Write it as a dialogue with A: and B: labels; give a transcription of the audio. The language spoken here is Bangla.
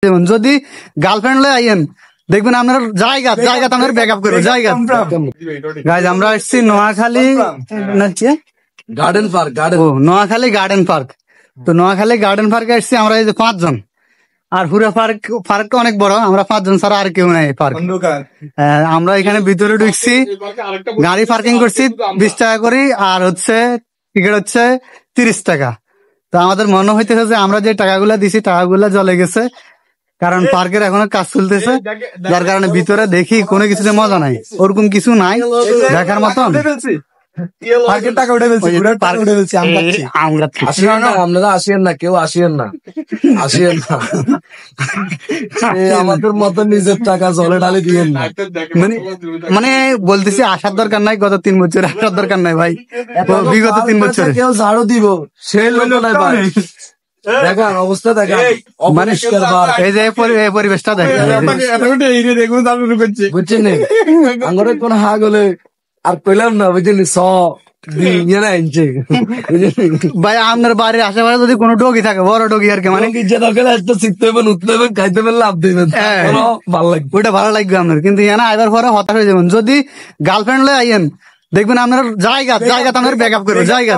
A: যদি গার্লফ্রেন্ড লয়ে আইয়েন দেখবেন আপনার জায়গা আপনার ব্যাক আপ করবো জায়গা। গাইজ আমরা এসছি নোয়াখালী নোয়াখালী গার্ডেন পার্ক। তো নোয়াখালী গার্ডেন পার্কে এসছি আমরা এই যে 5 জন, আর পুরো পার্কটা অনেক বড়, আমরা 5 জন ছাড়া আর কেউ নাই পার্ক। আমরা এখানে ভিতরে ঢুকছি, গাড়ি পার্কিং করছি 20 টাকা করে, আর হচ্ছে টিকিট হচ্ছে 30 টাকা। তো আমাদের মনে হইতেছে যে আমরা যে টাকাগুলা দিছি টাকাগুলা জলে গেছে, কারণ পার্কের এখনো কাজ চলতেছে, যার কারণে ভিতরে দেখি কোনো কিছুতে মজা নাই, ওরকম কিছু নাই দেখার মতন।
B: আমাদের মতো নিজের টাকা জলে ঢালি দিয়ে
A: মানে বলতেছি আসার দরকার নাই, গত 3 বছর আসার দরকার নাই ভাই, বিগত 3 বছর
B: কেউ ঝাড়ু দিব সেই লোক নাই ভাই। দেখান অবস্থা, দেখান
A: এই যে পরিবেশটা
B: বুঝছেন আঙ্গরে কোন হা গলে আর কইলাম না বুঝলি
A: ভাই আপনার বাড়ির আশেপাশে যদি কোনো ডগি থাকে, বড় ডগি আর কি, মানে
B: শিখতে হবেন, উঠতে হবেন, খাইতে হবেন, লাভ দিবেন, ভালো লাগবে,
A: ওইটা ভালো লাগবে আপনার। কিন্তু এখানে আইবার পরে হতাশ হয়ে যাবেন। যদি গার্লফ্রেন্ড লয়ে আইয়েন দেখবেন আপনার জায়গা আপনার ব্যাক আপ করবো জায়গা।